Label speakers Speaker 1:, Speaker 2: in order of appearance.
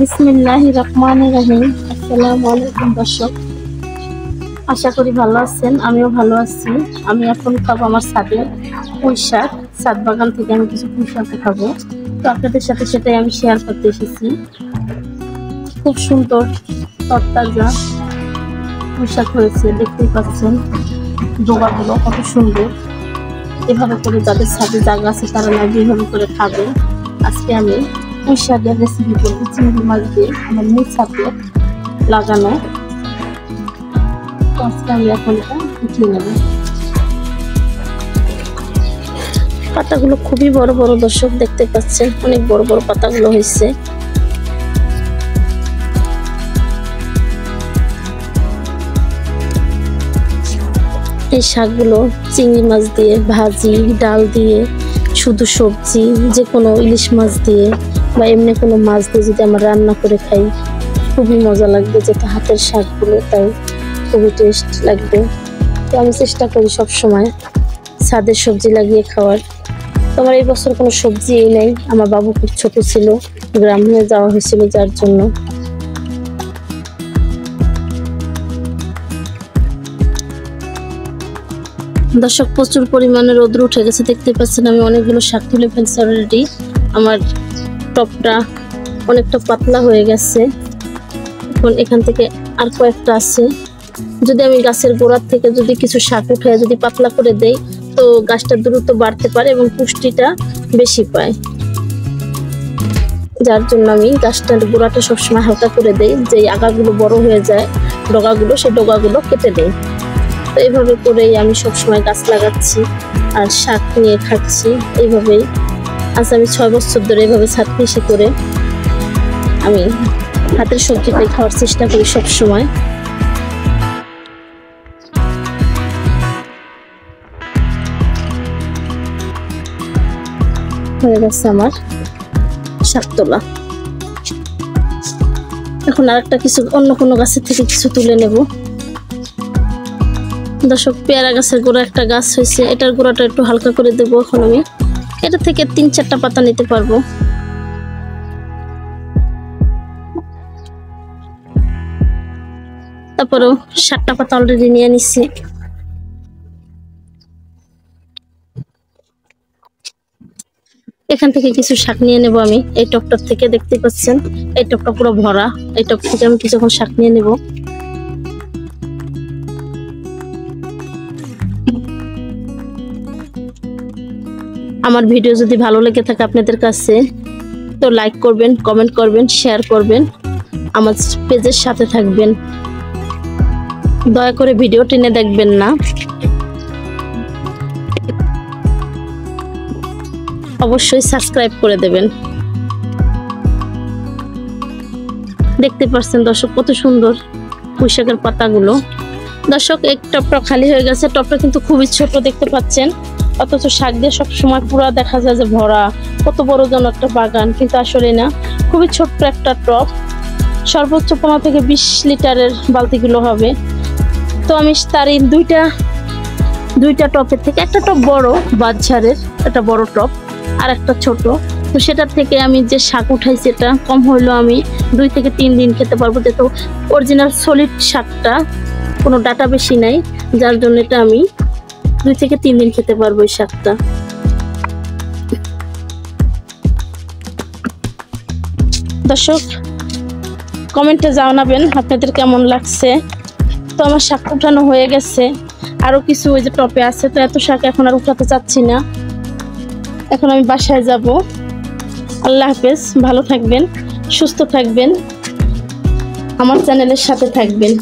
Speaker 1: বিসমিল্লাহির রহমানির রহিম। আসসালামু আলাইকুম দর্শক, আশা করি ভালো আছেন। আমিও ভালো আছি। আমি এখন খাবো আমার ছাদে পুঁই শাক। ছাদ বাগান থেকে আমি কিছু পুঁই শাক খাবো, তো আপনাদের সাথে সেটাই আমি শেয়ার করতে এসেছি। খুব সুন্দর তরতাজা পুঁই শাক হয়েছে, দেখতেই পাচ্ছেন ডোবাগুলো কত সুন্দর। এভাবে করে যাদের ছাদে জায়গা আছে তারা না এভাবে করে খাবে। আজকে আমি পুঁই শাকের রেসিপি করবো চিংড়ি মাছ দিয়ে, আমার নিজ ছাদে লাগানো। আজকে আমি এখন এটা উঠিয়ে নেব। পাতাগুলো খুবই বড় বড় দর্শক, দেখতে পাচ্ছেন অনেক বড় বড় পাতাগুলো হয়েছে। এই শাকগুলো চিংড়ি মাছ দিয়ে ভাজি, ডাল দিয়ে, শুধু সবজি, যে কোনো ইলিশ মাছ দিয়ে বা এমনি কোনো মাছ দিয়ে যদি আমরা রান্না করে খাই খুবই মজা লাগবে। যেটা হাতের শাকগুলো, তাই খুবই টেস্ট লাগবে। তো আমি চেষ্টা করি সব সময় ছাদের সবজি লাগিয়ে খাওয়ার। তো আমার এই বছর কোনো সবজিই নেই, আমার বাবু খুব ছোট ছিল, গ্রামে যাওয়া হয়েছিল, যার জন্য। দর্শক, প্রচুর পরিমাণে রোদ উঠে গেছে, দেখতে পাচ্ছেন। আমি অনেকগুলো শাক তুলে ফেলছি অলরেডি। আমার টপটা অনেকটা পাতলা হয়ে গেছে। এখন এখান থেকে আর কয়েকটা আছে। যদি আমি গাছের গোড়ার থেকে যদি কিছু শাক উঠে যদি পাতলা করে দেই, তো গাছটা দ্রুত বাড়তে পারে এবং পুষ্টিটা বেশি পায়। যার জন্য আমি গাছটার গোড়াটা সবসময় হালকা করে দেই, যে আগাগুলো বড় হয়ে যায়, ডগাগুলো, সেই ডগাগুলো কেটে দেই। তো এইভাবে করেই আমি সবসময় গাছ লাগাচ্ছি আর শাক নিয়ে খাচ্ছি। এইভাবেই আজ আমি 6 বছর ধরে এইভাবে ছাদ কৃষি করে আমি হাতের সবজিটাই খাওয়ার চেষ্টা করি সবসময়। হয়ে গেছে আমার শাক তোলা। এখন আরেকটা কিছু অন্য কোনো গাছের থেকে কিছু তুলে নেব। দর্শক, পেয়ারা গাছের গোড়া একটা গাছ হয়েছে, এটার গোড়াটা একটু হালকা করে দেবো। এখন আমি এটা থেকে 3-4টা পাতা নিতে পারবো। তারপরেও 7টা পাতা অলরেডি নিয়ে নিচ্ছি। এখান থেকে কিছু শাক নিয়ে নেব আমি এই টপটার থেকে, দেখতে পাচ্ছেন এই টপটা পুরো ভরা। এই টপ থেকে আমি কিছুক্ষণ শাক নিয়ে নেব। আমার ভিডিও যদি ভালো লেগে থাকে আপনাদের কাছে, তো লাইক করবেন, কমেন্ট করবেন, শেয়ার করবেন, আমার পেজের সাথে থাকবেন। দয়া করে ভিডিও টেনে দেখবেন না। অবশ্যই সাবস্ক্রাইব করে দেবেন। দেখতে পাচ্ছেন দর্শক কত সুন্দর পুঁই শাকের পাতাগুলো। দর্শক, এক টপটা খালি হয়ে গেছে। টপটা কিন্তু খুবই ছোট, দেখতে পাচ্ছেন, অথচ শাক দিয়ে সবসময় পুরো দেখা যায় যে ভরা, কত বড় যেন একটা বাগান, কিন্তু আসলে না, খুবই ছোট্ট একটা টপ। সর্বোচ্চ 15 থেকে 20 লিটারের বালতিগুলো হবে। তো আমি তার এই দুইটা টপের থেকে একটা টপ বড় বাচ্চারের, একটা বড় টপ আর একটা ছোট, তো সেটার থেকে আমি যে শাক উঠাইছি এটা কম হইলেও আমি 2 থেকে 3 দিন খেতে পারবো। যেহেতু অরিজিনাল সলিড শাকটা, কোনো ডাটা বেশি নাই, যার জন্য এটা আমি 2 থেকে 3 দিন খেতে পারবো এই শাকটা। দর্শক, কমেন্টে জানাবেন আপনাদের কেমন লাগছে। তো আমার শাক উঠানো হয়ে গেছে, আরো কিছু ওই যে টপে আছে, তো এত শাক এখন আর উঠাতে চাচ্ছি না। এখন আমি বাসায় যাব। আল্লাহ হাফেজ, ভালো থাকবেন, সুস্থ থাকবেন, আমার চ্যানেলের সাথে থাকবেন।